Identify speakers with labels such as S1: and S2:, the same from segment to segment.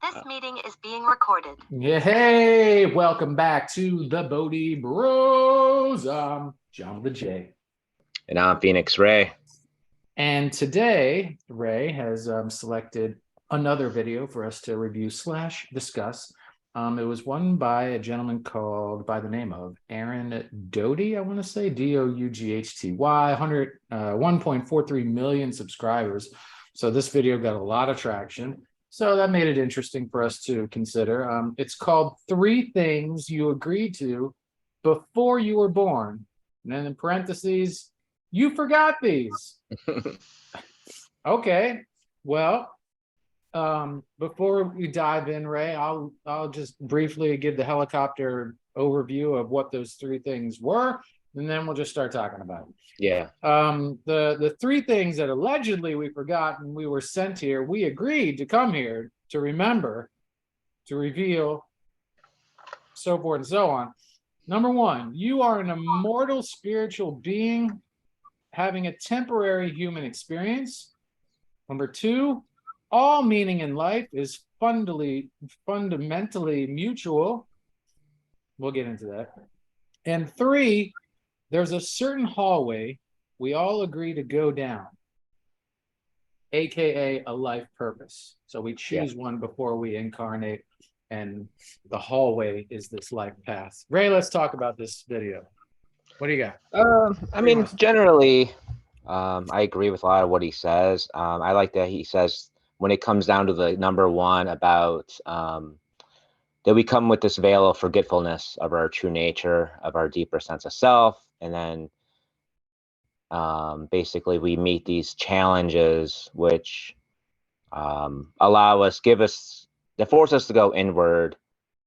S1: This meeting is being recorded.
S2: Yeah, hey, welcome back to the Bodhi Bros. I'm John the J.
S3: And I'm Phoenix Ray.
S2: And today, Ray has selected another video for us to review / discuss. It was one by a gentleman called by the name of Aaron Doughty, I want to say, Doughty, 1.43 million subscribers. So this video got a lot of traction. So that made it interesting for us to consider. It's called 3 Things You Agreed to Before You Were Born. And then in parentheses, you forgot these. Okay. Well, before we dive in, Ray, I'll just briefly give the helicopter overview of what those 3 things were, and then we'll just start talking about it.
S3: Yeah.
S2: The 3 things that allegedly we forgot and we were sent here, we agreed to come here to remember, to reveal, so forth and so on. Number 1, you are an immortal spiritual being having a temporary human experience. Number 2, all meaning in life is fundamentally mutual. We'll get into that. And 3, there's a certain hallway we all agree to go down, aka a life purpose. So we choose one before we incarnate, and the hallway is this life path. Ray, let's talk about this video. What do you got?
S3: I mean, generally, I agree with a lot of what he says. I like that he says when it comes down to the number 1 about that we come with this veil of forgetfulness of our true nature, of our deeper sense of self, and then basically we meet these challenges which force us to go inward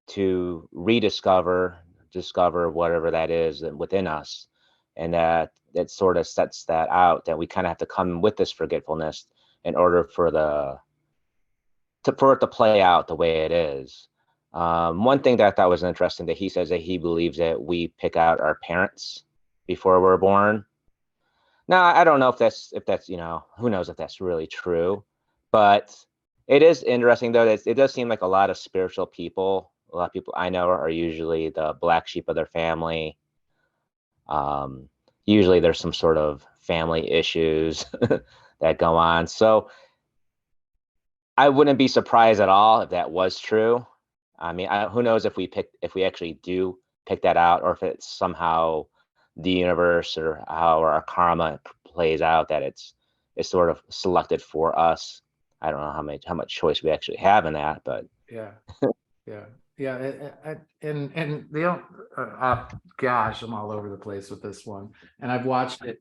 S3: to discover whatever that is within us, and that sort of sets that out, that we kind of have to come with this forgetfulness in order for it to play out the way it is. One thing that I thought was interesting, that he says that he believes that we pick out our parents before we're born. Now, I don't know if that's who knows if that's really true, but it is interesting though that it does seem like a lot of spiritual people, a lot of people I know are usually the black sheep of their family. Usually there's some sort of family issues that go on. So I wouldn't be surprised at all if that was true. I mean, who knows if we actually do pick that out, or if it's somehow the universe or how our karma plays out, that it's sort of selected for us. I don't know how much choice we actually have in that, but
S2: yeah. And gosh, I'm all over the place with this one, and I've watched it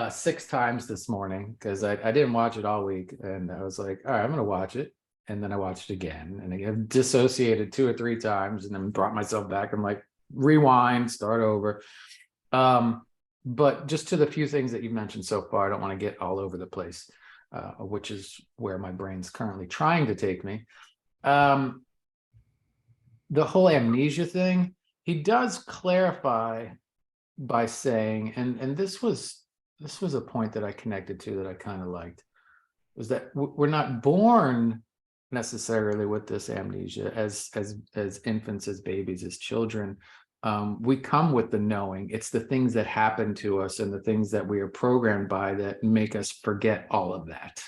S2: 6 times this morning because I didn't watch it all week, and I was like, all right, I'm gonna watch it. And then I watched it again, and I dissociated 2 or 3 times, and then brought myself back. I'm like, rewind, start over. But just to the few things that you mentioned so far, I don't want to get all over the place, which is where my brain's currently trying to take me. The whole amnesia thing, he does clarify by saying, and this was a point that I connected to that I kind of liked, was that we're not born necessarily with this amnesia as infants, as babies, as children. We come with the knowing. It's the things that happen to us and the things that we are programmed by that make us forget all of that,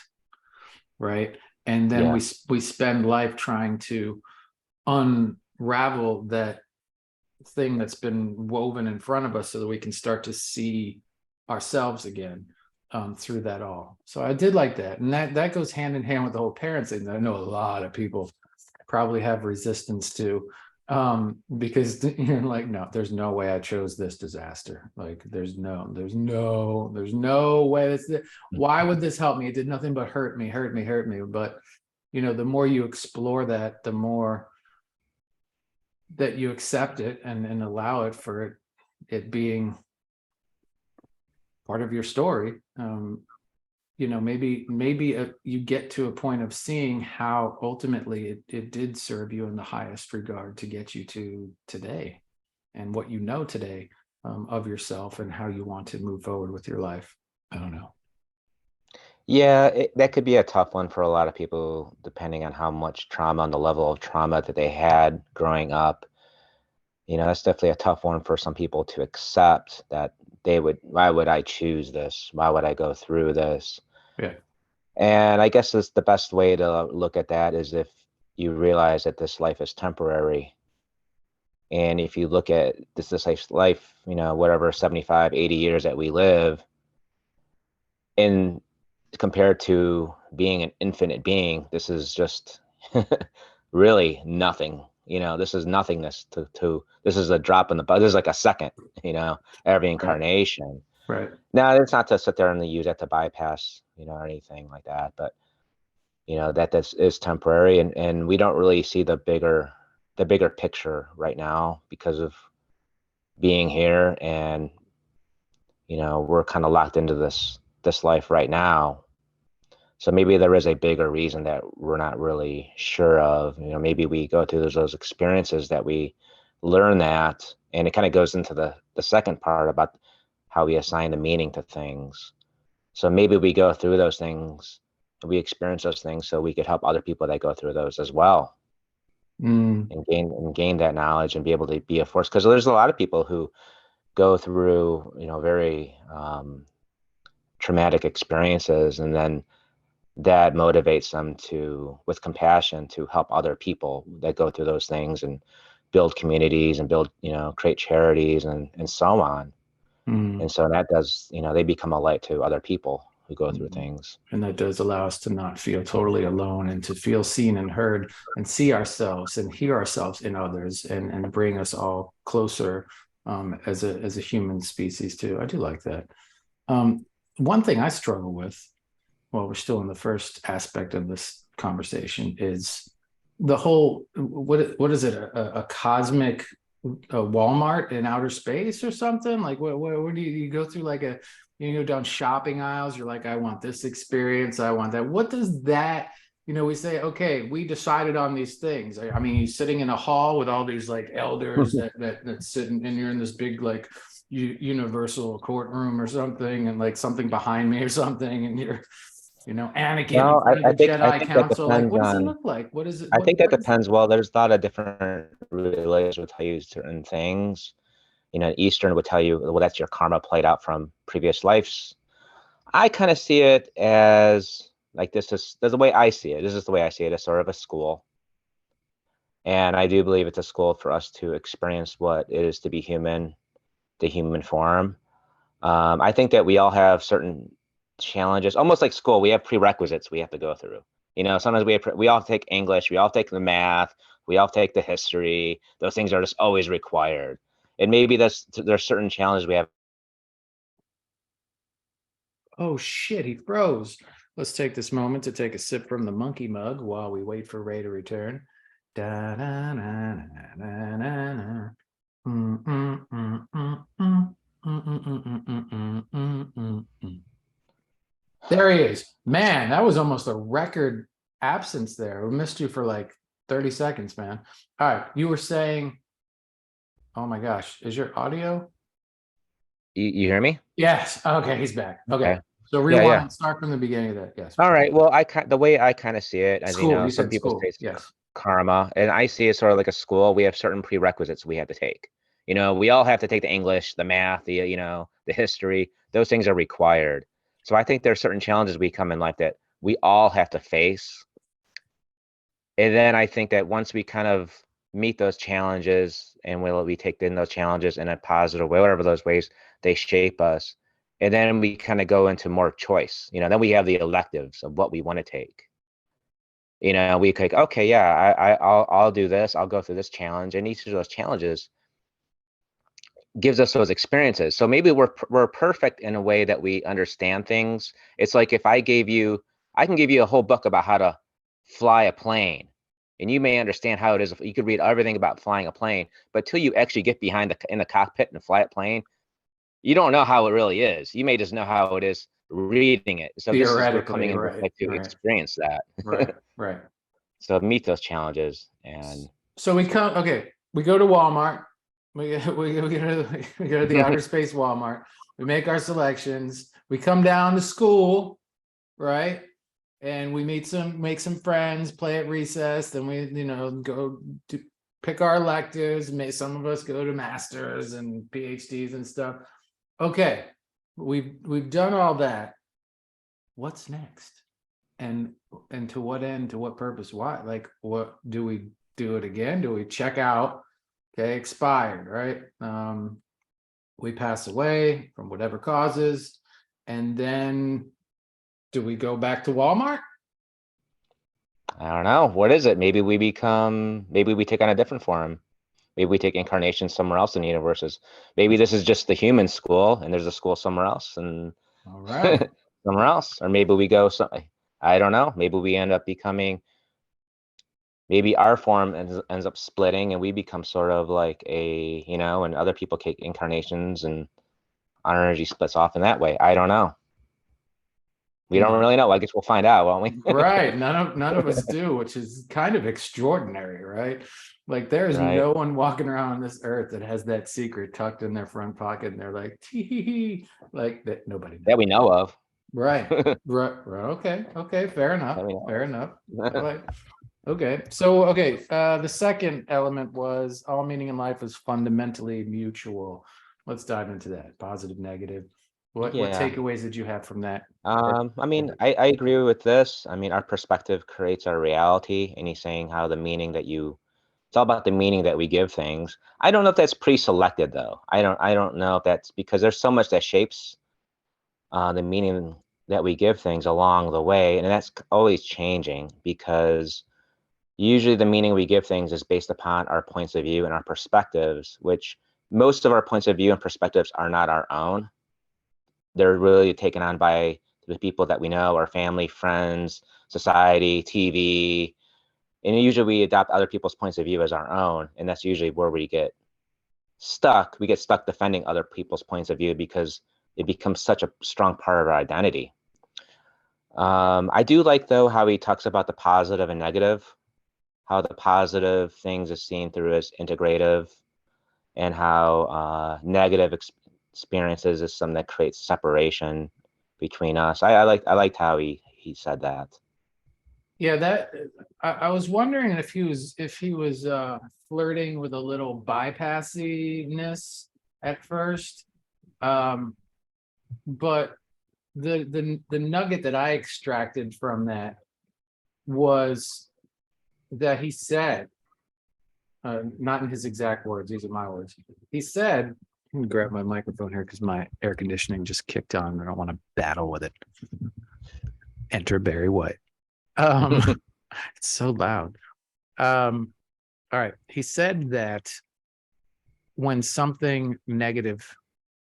S2: right? And then we spend life trying to unravel that thing that's been woven in front of us so that we can start to see ourselves again through that all. So I did like that. And that goes hand in hand with the whole parent thing that I know a lot of people probably have resistance to, because you're like, no, there's no way I chose this disaster. Like there's no way. Why would this help me? It did nothing but hurt me. But the more you explore that, the more that you accept it and allow it for it being part of your story. Maybe you get to a point of seeing how ultimately it did serve you in the highest regard to get you to today, and what you know today of yourself and how you want to move forward with your life. I don't know.
S3: Yeah, that could be a tough one for a lot of people, depending on how much trauma and the level of trauma that they had growing up. That's definitely a tough one for some people to accept that why would I choose this? Why would I go through this?
S2: Yeah.
S3: And I guess it's the best way to look at that is if you realize that this life is temporary. And if you look at this life, whatever 75, 80 years that we live, and compared to being an infinite being, this is just really nothing. This is nothingness this is a drop in the bucket. This is like a second, every
S2: Right.
S3: incarnation.
S2: Right.
S3: Now, it's not to sit there and use that to bypass, or anything like that, but that this is temporary, and we don't really see the bigger picture right now because of being here, and we're kind of locked into this life right now. So maybe there is a bigger reason that we're not really sure of. Maybe we go through those experiences that we learn that, and it kind of goes into the second part about how we assign the meaning to things. So maybe we go through those things, we experience those things so we could help other people that go through those as well,
S2: Mm.
S3: and gain that knowledge and be able to be a force. Because there's a lot of people who go through, very traumatic experiences, and then that motivates them with compassion, to help other people that go through those things and build communities and create charities and so on.
S2: Mm.
S3: And so that does, they become a light to other people who go through
S2: Mm.
S3: things.
S2: And that does allow us to not feel totally alone and to feel seen and heard and see ourselves and hear ourselves in others and bring us all closer as a human species too. I do like that. One thing I struggle with, while we're still in the first aspect of this conversation, is the whole what is it, a cosmic Walmart in outer space or something? Like what do you go through, like you go down shopping aisles, you're like, I want this experience, I want that. What does that, we say, okay, we decided on these things. I mean, you're sitting in a hall with all these like elders that sitting, and you're in this big like universal courtroom or something, and like something behind me or something, and you're Anakin in
S3: Well,
S2: front of the
S3: I
S2: Jedi
S3: think that
S2: Council. Like,
S3: depends
S2: what does it
S3: on.
S2: look like? What is it?
S3: I think that
S2: What is it?
S3: depends. Well, there's a lot of different religions would tell you certain things. Eastern would tell you, well, that's your karma played out from previous lives. I kind of see it as like there's the way I see it. This is the way I see it, as sort of a school. And I do believe it's a school for us to experience what it is to be human, the human form. I think that we all have certain challenges, almost like school. We have prerequisites we have to go through. Sometimes we all take English, we all take the math, we all take the history. Those things are just always required. And maybe there's certain challenges we have.
S2: Oh shit, he froze. Let's take this moment to take a sip from the monkey mug while we wait for Ray to return. Da, na, na, na, na, na, na. Mm, mm, mm, mm, mm. Mm, mm, mm, mm, mm, mm, mm, mm, mm. There he is. Man, that was almost a record absence there. We missed you for like 30 seconds, man. All right, you were saying, oh my gosh, is your audio?
S3: You hear me?
S2: Yes. Okay, he's back. Okay.
S3: Okay.
S2: So
S3: Yeah, yeah.
S2: rewind, start from the beginning of that. Yes.
S3: All right. Well, the way I kind of see it, as
S2: School. You
S3: some
S2: said
S3: people say
S2: school.
S3: it's
S2: Yes.
S3: karma, and I see it sort of like a school. We have certain prerequisites we have to take. We all have to take the English, the math, the history. Those things are required. So I think there are certain challenges we come in life that we all have to face. And then I think that once we kind of meet those challenges, and we take in those challenges in a positive way, whatever those ways they shape us, and then we kind of go into more choice. Then we have the electives of what we want to take. We could, okay, yeah, I'll do this. I'll go through this challenge, and each of those challenges gives us those experiences. So maybe we're perfect in a way that we understand things. It's like if I can give you a whole book about how to fly a plane, and you may understand how it is. You could read everything about flying a plane, but till you actually get in the cockpit and fly a plane, you don't know how it really is. You may just know how it is reading it. So we're coming
S2: Theoretically,
S3: in
S2: right.
S3: like to
S2: Right.
S3: experience that.
S2: Right. Right.
S3: So meet those challenges. And
S2: So we come, okay, we go to Walmart. We go to the outer space Walmart. We make our selections. We come down to school. right? And we make some friends, play at recess, then we, go to pick our electives. Some of us go to masters and PhDs and stuff. Okay, we've done all that. What's next? And to what end, to what purpose? Why? Like, what do we do it again? Do we check out? Okay, expired, right? We pass away from whatever causes, and then do we go back to Walmart?
S3: I don't know. What is it? Maybe we take on a different form. Maybe we take incarnation somewhere else in the universes. Maybe this is just the human school and there's a school somewhere else and
S2: All right.
S3: somewhere else. Or maybe we go I don't know. Maybe we end up becoming, maybe our form ends up splitting and we become sort of like and other people take incarnations and our energy splits off in that way. I don't know. We don't really know. I guess we'll find out, won't we?
S2: Right. None of us do, which is kind of extraordinary, right? Like there's
S3: Right.
S2: no one walking around on this earth that has that secret tucked in their front pocket and they're like, tee, like that nobody knows.
S3: That we know of.
S2: Right. Right. Okay. Fair enough.
S3: That we know
S2: Fair enough. All right. Okay. So the second element was all meaning in life is fundamentally mutual. Let's dive into that. Positive, negative. What
S3: Yeah.
S2: takeaways did you have from that?
S3: I agree with this. I mean, our perspective creates our reality, and he's saying how it's all about the meaning that we give things. I don't know if that's pre-selected though. I don't know if that's because there's so much that shapes the meaning that we give things along the way, and that's always changing because usually the meaning we give things is based upon our points of view and our perspectives, which most of our points of view and perspectives are not our own. They're really taken on by the people that we know, our family, friends, society, TV, and usually we adopt other people's points of view as our own, and that's usually where we get stuck. We get stuck defending other people's points of view because it becomes such a strong part of our identity. I do like though how he talks about the positive and negative, how the positive things is seen through as integrative, and how negative experiences is something that creates separation between us. I liked how he said that.
S2: Yeah, that I was wondering if he was flirting with a little bypassiness at first. But the nugget that I extracted from that was that he said, not in his exact words, these are my words. He said, let me grab my microphone here because my air conditioning just kicked on. I don't want to battle with it. Enter Barry White. It's so loud. All right. He said that when something negative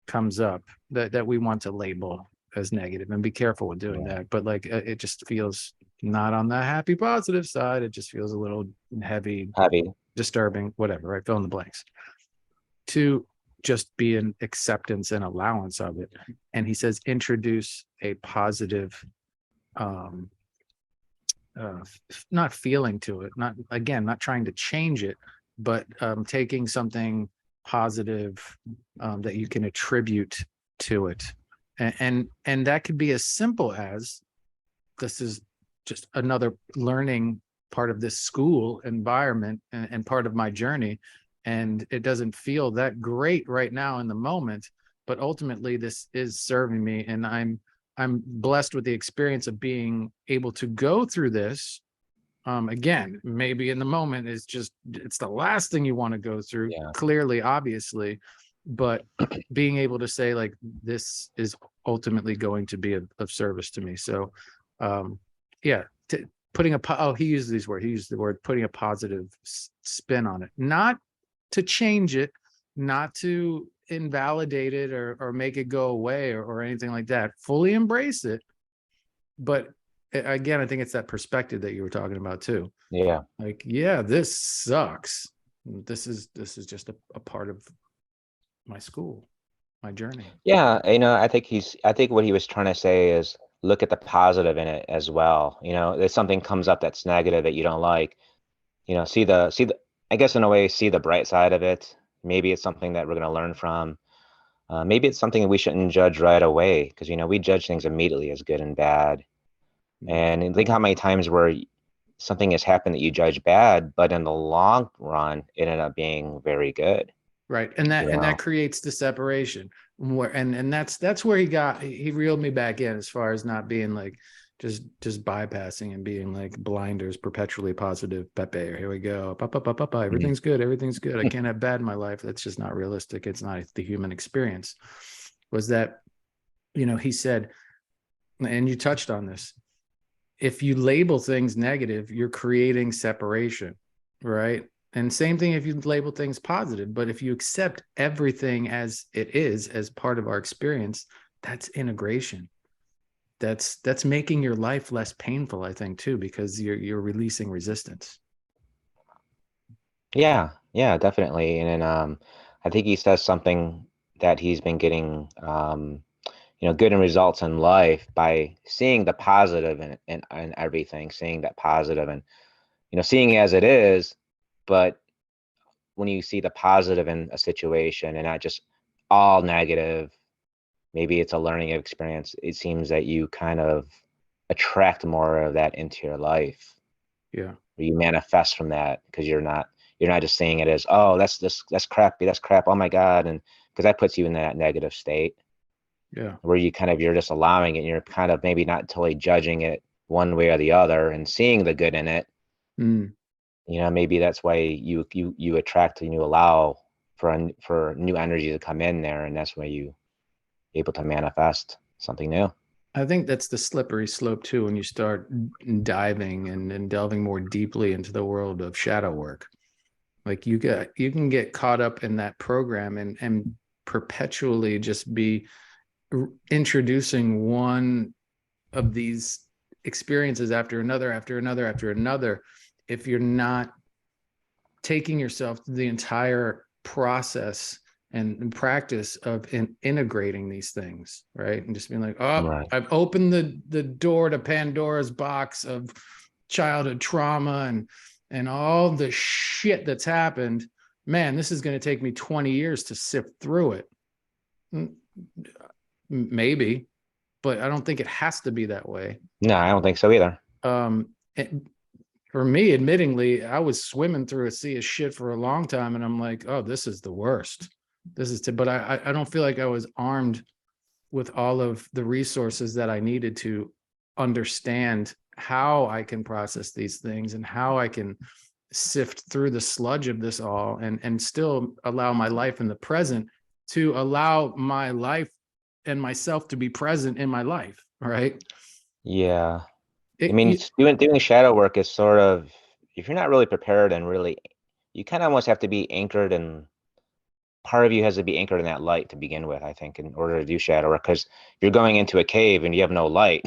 S2: comes up that we want to label as negative, and be careful with doing that, but like it just feels not on the happy positive side. It just feels a little heavy, disturbing, whatever, right? Fill in the blanks. To just be an acceptance and allowance of it. And he says, introduce a positive not feeling to it, not trying to change it, but taking something positive that you can attribute to it, and that could be as simple as, this is just another learning part of this school environment and part of my journey, and it doesn't feel that great right now in the moment, but ultimately this is serving me, and I'm blessed with the experience of being able to go through this. Again, maybe in the moment it's the last thing you want to go through, clearly, obviously, but being able to say like, this is ultimately going to be of service to me. So he used these words. He used the word putting a positive spin on it, not to change it, not to invalidate it or make it go away or anything like that. Fully embrace it. But again, I think it's that perspective that you were talking about too.
S3: Yeah.
S2: Like, yeah, this sucks. This is just a part of my school, my journey.
S3: Yeah, I think what he was trying to say is look at the positive in it as well. If something comes up that's negative that you don't like, see the I guess in a way, see the bright side of it. Maybe it's something that we're going to learn from. Maybe it's something that we shouldn't judge right away because we judge things immediately as good and bad. And think how many times where something has happened that you judge bad, but in the long run, it ended up being very good.
S2: Right. And that creates the separation and that's where he reeled me back in, as far as not being like just bypassing and being like blinders, perpetually positive Pepe, here we go, everything's good, I can't have bad in my life. That's just not realistic. It's not the human experience. Was that, he said, and you touched on this, if you label things negative, you're creating separation, right? And same thing if you label things positive. But if you accept everything as it is, as part of our experience, that's integration. That's making your life less painful, I think, too, because you're releasing resistance.
S3: Yeah, definitely. And then I think he says something that he's been getting good results in life by seeing the positive in everything, seeing that positive and seeing it as it is. But when you see the positive in a situation and not just all negative, maybe it's a learning experience, it seems that you kind of attract more of that into your life.
S2: Yeah.
S3: Or you manifest from that, because you're not just seeing it as, oh, that's crappy, that's crap, oh my God. And because that puts you in that negative state.
S2: Yeah.
S3: Where you're just allowing it, and you're kind of maybe not totally judging it one way or the other and seeing the good in it. Maybe that's why you attract and you allow for new energy to come in there, and that's why you able to manifest something new.
S2: I think that's the slippery slope too, when you start diving and delving more deeply into the world of shadow work. Like you can get caught up in that program and perpetually just be introducing one of these experiences after another, if you're not taking yourself through the entire process and practice of integrating these things, right? And just being like, oh, right, I've opened the door to Pandora's box of childhood trauma and all the shit that's happened. Man, this is going to take me 20 years to sift through it. Maybe, but I don't think it has to be that way.
S3: No, I don't think so either.
S2: For me, admittingly, I was swimming through a sea of shit for a long time, and I'm like, oh, this is the worst. But I don't feel like I was armed with all of the resources that I needed to understand how I can process these things and how I can sift through the sludge of this all and still allow my life in the present to allow my life and myself to be present in my life, right?
S3: Yeah. Doing shadow work is sort of, if you're not really prepared and really, you kind of almost have to be anchored, and part of you has to be anchored in that light to begin with, I think, in order to do shadow work. Because if you're going into a cave and you have no light,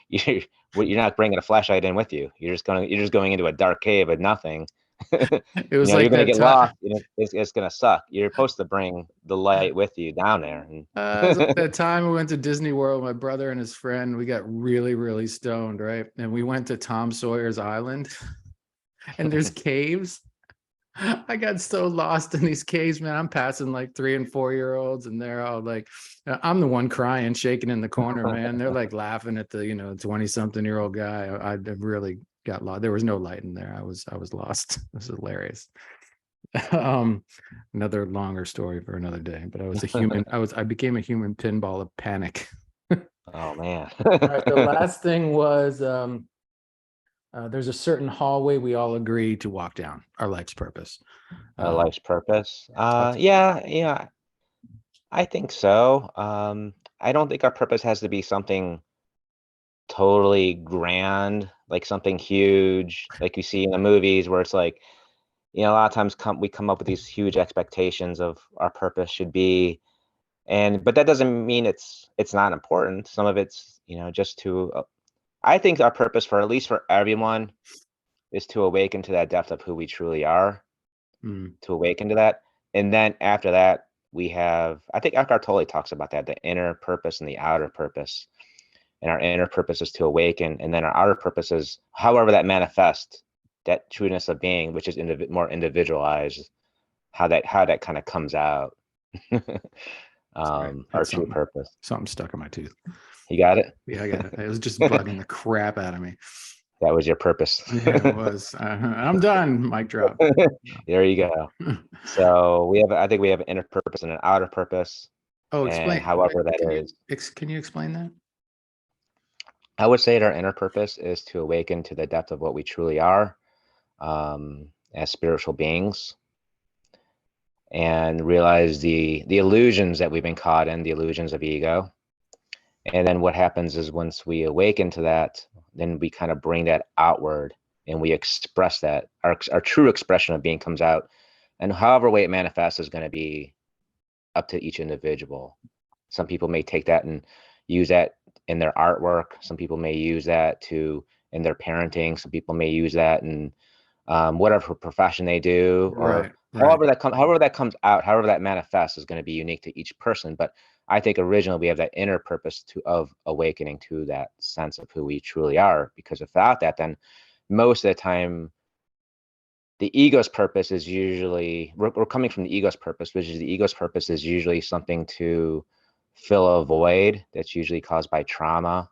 S3: you're not bringing a flashlight in with you. You're just going into a dark cave with nothing.
S2: It was like
S3: you're gonna get lost. It's gonna suck. You're supposed to bring the light with you down there.
S2: That time we went to Disney World, my brother and his friend, we got really, really stoned, right? And we went to Tom Sawyer's Island, and there's caves. I got so lost in these caves, man. I'm passing like 3 and 4 year olds, and they're all like, I'm the one crying, shaking in the corner, man. They're like laughing at the 20-something-year-old guy. I really got lost. There was no light in there. I was lost. It was hilarious. Another longer story for another day, but I was a human. I became a human pinball of panic.
S3: Oh man.
S2: All right, the last thing was there's a certain hallway we all agree to walk down, our life's purpose.
S3: Our life's purpose. Yeah, I think so. I don't think our purpose has to be something totally grand, like something huge, like you see in the movies, where it's like, a lot of times we come up with these huge expectations of our purpose should be, but that doesn't mean it's not important. Some of it's, just to, I think our purpose, for at least for everyone, is to awaken to that depth of who we truly are, to awaken to that. And then after that, we have, I think Eckhart Tolle talks about that, the inner purpose and the outer purpose. And our inner purpose is to awaken, and then our outer purpose is however that manifests, that trueness of being, which is more individualized, how that kind of comes out. Our true purpose.
S2: Something stuck in my tooth.
S3: You got it?
S2: Yeah, I got it. It was just bugging the crap out of me.
S3: That was your purpose.
S2: Yeah, it was. I'm done. Mic drop.
S3: There you go. So I think we have an inner purpose and an outer purpose.
S2: Oh,
S3: And
S2: explain.
S3: however that
S2: Can
S3: is.
S2: can you explain that?
S3: I would say that our inner purpose is to awaken to the depth of what we truly are, as spiritual beings, and realize the illusions that we've been caught in, the illusions of ego. And then what happens is once we awaken to that, then we kind of bring that outward and we express that. Our true expression of being comes out. And however way it manifests is going to be up to each individual. Some people may take that and use that in their artwork. Some people may use that in their parenting. Some people may use that in whatever profession they do, or however that comes out, however that manifests is going to be unique to each person. But I think originally we have that inner purpose of awakening to that sense of who we truly are, because without that, then most of the time the ego's purpose is usually, we're coming from the ego's purpose, which is the ego's purpose is usually something to fill a void that's usually caused by trauma,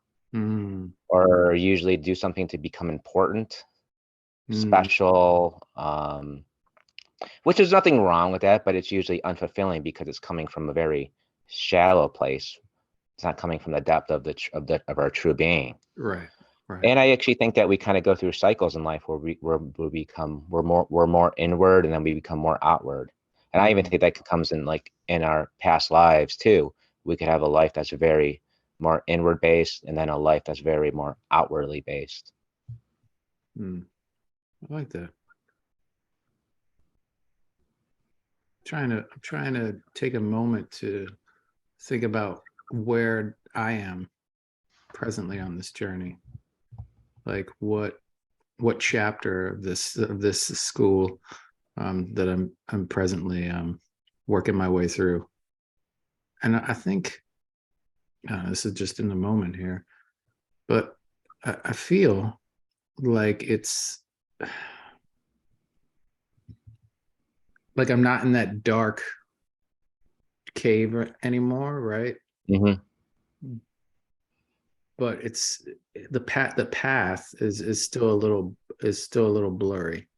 S3: or usually do something to become important, special, which is nothing wrong with that, but it's usually unfulfilling because it's coming from a very shallow place. It's not coming from the depth of our true being.
S2: Right.
S3: And I actually think that we kind of go through cycles in life where we're more inward, and then we become more outward. And I even think that comes in like in our past lives too. We could have a life that's very more inward based, and then a life that's very more outwardly based.
S2: I like that. I'm trying to take a moment to think about where I am presently on this journey. Like what chapter of this school that I'm presently working my way through. And I think this is just in the moment here, but I feel like it's like I'm not in that dark cave anymore, right? But it's the path is still a little blurry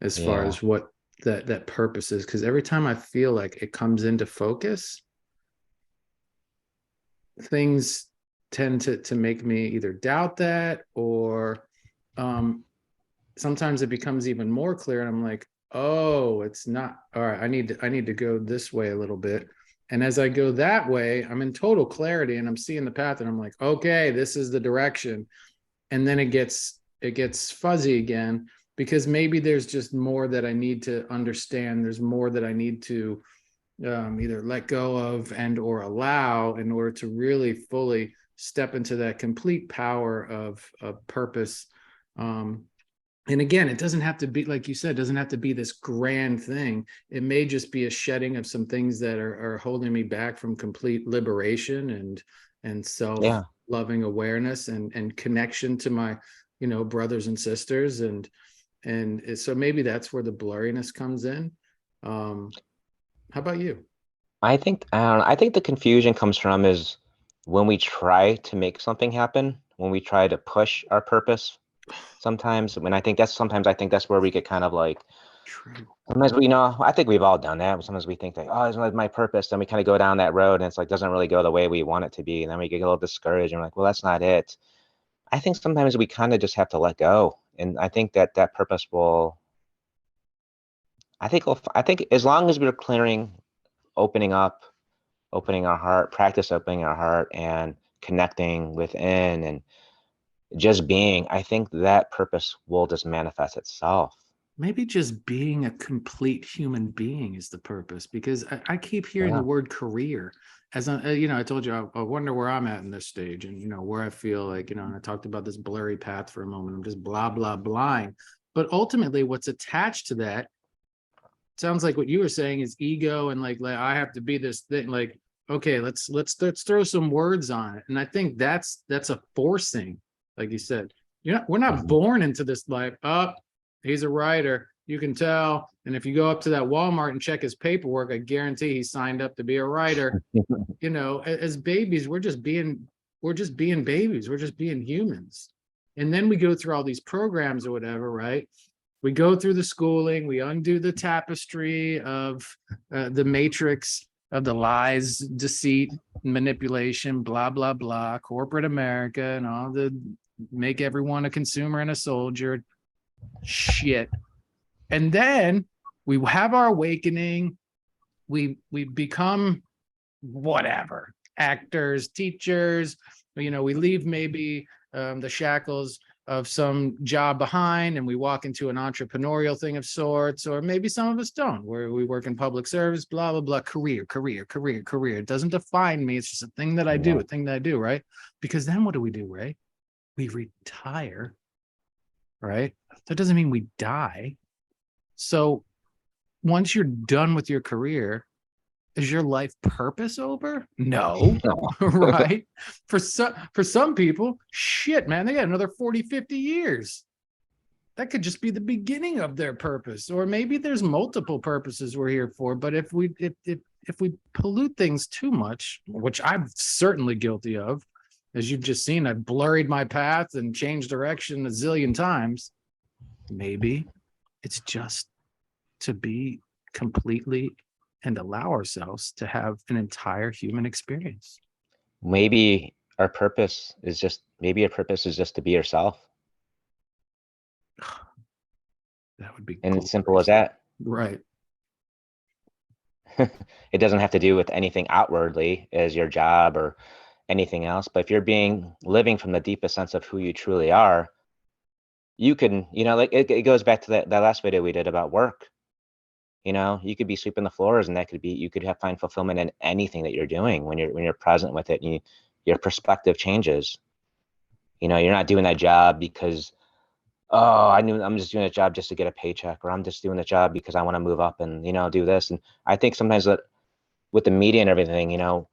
S2: as far as what that purpose is, because every time I feel like it comes into focus, things tend to make me either doubt that, or sometimes it becomes even more clear and I'm like, oh, it's not all right. I need to go this way a little bit. And as I go that way, I'm in total clarity and I'm seeing the path and I'm like, okay, this is the direction. And then it gets fuzzy again, because maybe there's just more that I need to understand. There's more that I need to either let go of and or allow in order to really fully step into that complete power of purpose. And again, it doesn't have to be, like you said, it doesn't have to be this grand thing. It may just be a shedding of some things that are holding me back from complete liberation and self-loving awareness and connection to my, brothers and sisters. And so maybe that's where the blurriness comes in. How about you?
S3: I think the confusion comes from is when we try to make something happen, when we try to push our purpose. Sometimes I think that's where we get kind of like, sometimes I think we've all done that. Sometimes we think that, oh, it's my purpose. Then we kind of go down that road and it's like, doesn't really go the way we want it to be. And then we get a little discouraged and we're like, well, that's not it. I think sometimes we kind of just have to let go. And I think that purpose I think as long as we're opening our heart, practice opening our heart and connecting within and just being, I think that purpose will just manifest itself.
S2: Maybe just being a complete human being is the purpose, because I keep hearing the word career as I told you, I wonder where I'm at in this stage, and where I feel like, and I talked about this blurry path for a moment. I'm just blah, blah, blind. But ultimately what's attached to that sounds like what you were saying is ego, and like I have to be this thing, like, okay, let's throw some words on it. And I think that's a forcing. Like you said, we're not born into this life. He's a writer, you can tell. And if you go up to that Walmart and check his paperwork, I guarantee he signed up to be a writer. As babies, we're just being we're just being babies. We're just being humans. And then we go through all these programs or whatever, right? We go through the schooling, we undo the tapestry of the matrix of the lies, deceit, manipulation, blah, blah, blah, corporate America and all the make everyone a consumer and a soldier shit. And then we have our awakening. We become whatever, actors, teachers, we leave maybe the shackles of some job behind and we walk into an entrepreneurial thing of sorts, or maybe some of us don't, where we work in public service, blah, blah, blah, career. It doesn't define me. It's just a thing that I do, right? Because then what do, Ray? We retire, right? That doesn't mean we die. So once you're done with your career, is your life purpose over? No. Right? For some people, shit, man, they got another 40, 50 years. That could just be the beginning of their purpose. Or maybe there's multiple purposes we're here for. But if we pollute things too much, which I'm certainly guilty of, as you've just seen, I've blurred my path and changed direction a zillion times. Maybe it's just to be completely and allow ourselves to have an entire human experience.
S3: Maybe our purpose is just to be yourself.
S2: That would be
S3: and
S2: cool.
S3: It's simple as that.
S2: Right.
S3: It doesn't have to do with anything outwardly as your job or anything else. But if you're living from the deepest sense of who you truly are, you can, like it goes back to that last video we did about work. You could be sweeping the floors, and you could find fulfillment in anything that you're doing when you're present with it. And your perspective changes. You're not doing that job because, I'm just doing a job just to get a paycheck, or I'm just doing the job because I want to move up and, do this. And I think sometimes that with the media and everything, a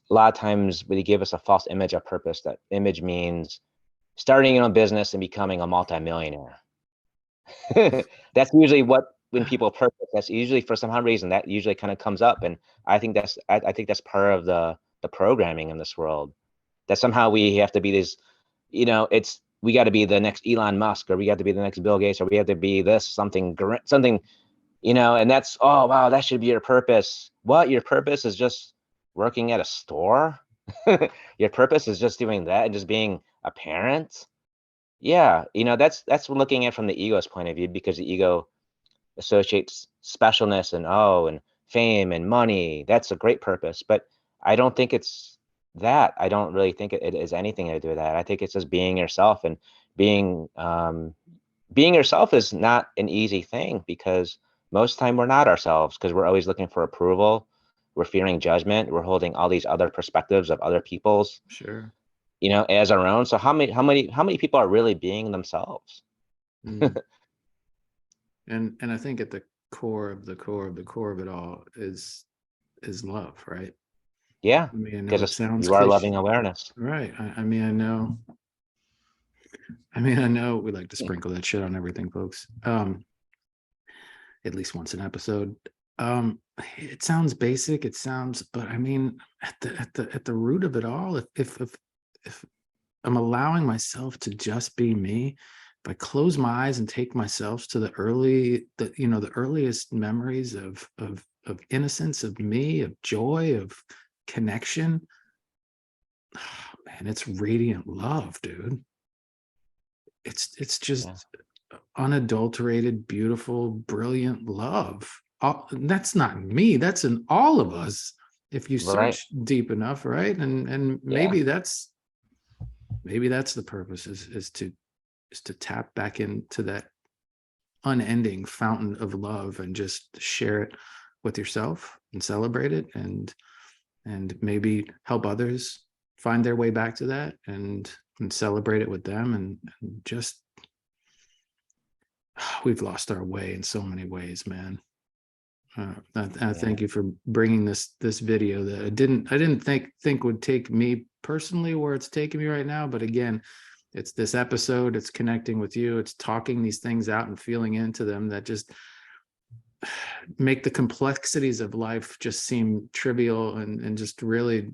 S3: lot of times they give us a false image of purpose. That image means starting your own business and becoming a multimillionaire. That's usually when people purpose, that's usually for some reason that usually kind of comes up. And I think that's part of the programming in this world, that somehow we have to be this, we got to be the next Elon Musk, or we got to be the next Bill Gates, or we have to be this something, and that's, oh, wow, that should be your purpose. What? Your purpose is just working at a store? Your purpose is just doing that and just being a parent? Yeah. That's looking at it from the ego's point of view, because the ego associates specialness and fame and money. That's a great purpose, but I don't think it's that. I don't really think it is anything to do with that. I think it's just being yourself, and being yourself is not an easy thing, because most of the time we're not ourselves, because we're always looking for approval. We're fearing judgment. We're holding all these other perspectives of other people's,
S2: Sure,
S3: as our own. So how many people are really being themselves?
S2: And I think at the core of it all is love, right?
S3: Yeah,
S2: I mean, I know
S3: because
S2: it sounds
S3: you are
S2: cliche.
S3: loving awareness.
S2: Right. I know we like to sprinkle that shit on everything, folks. At least once an episode. It sounds basic. But I mean, at the root of it all, if I'm allowing myself to just be me, if I close my eyes and take myself to the earliest memories of innocence, of me, of joy, of connection, man, it's radiant love, dude. It's just unadulterated, beautiful, brilliant love. That's not me. That's in all of us. If you search deep enough, right? And maybe that's the purpose, is to tap back into that unending fountain of love and just share it with yourself and celebrate it, and maybe help others find their way back to that, and celebrate it with them, and just we've lost our way in so many ways, man. I thank you for bringing this video that I didn't think would take me personally where it's taking me right now, but again, it's this episode, it's connecting with you, it's talking these things out and feeling into them that just make the complexities of life just seem trivial, and just really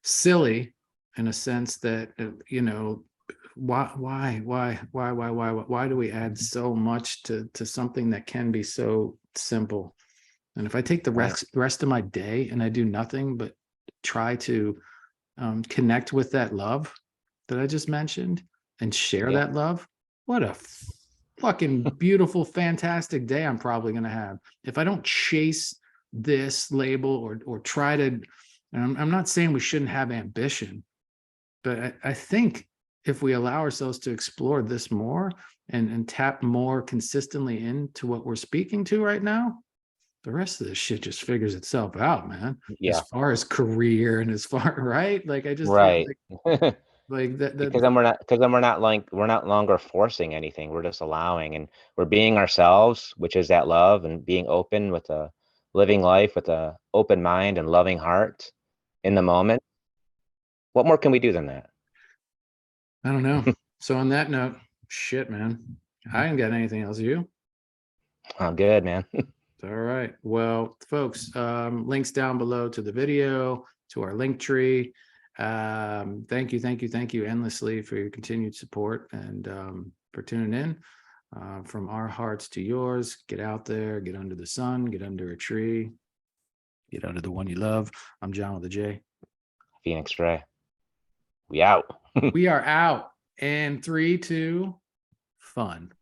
S2: silly in a sense that, why do we add so much to something that can be so simple? And if I take the rest of my day and I do nothing but try to connect with that love that I just mentioned and share that love, what a fucking beautiful, fantastic day I'm probably going to have. If I don't chase this label or try to, and I'm not saying we shouldn't have ambition, but I think if we allow ourselves to explore this more and tap more consistently into what we're speaking to right now, the rest of this shit just figures itself out, man.
S3: Yeah.
S2: As far as career and as far, right? Like I just
S3: Right.
S2: feel like that
S3: Because then we're not longer forcing anything. We're just allowing, and we're being ourselves, which is that love, and being open with a living life with a open mind and loving heart in the moment. What more can we do than that?
S2: I don't know. So on that note, shit, man, I ain't got anything else. You?
S3: Oh, good, man.
S2: All right. Well, folks, links down below to the video, to our link tree. Thank you endlessly for your continued support and for tuning in. From our hearts to yours, get out there, get under the sun, get under a tree, get under the one you love. I'm John with a J.
S3: Phoenix Ray. We out.
S2: We are out. And 3, 2, fun.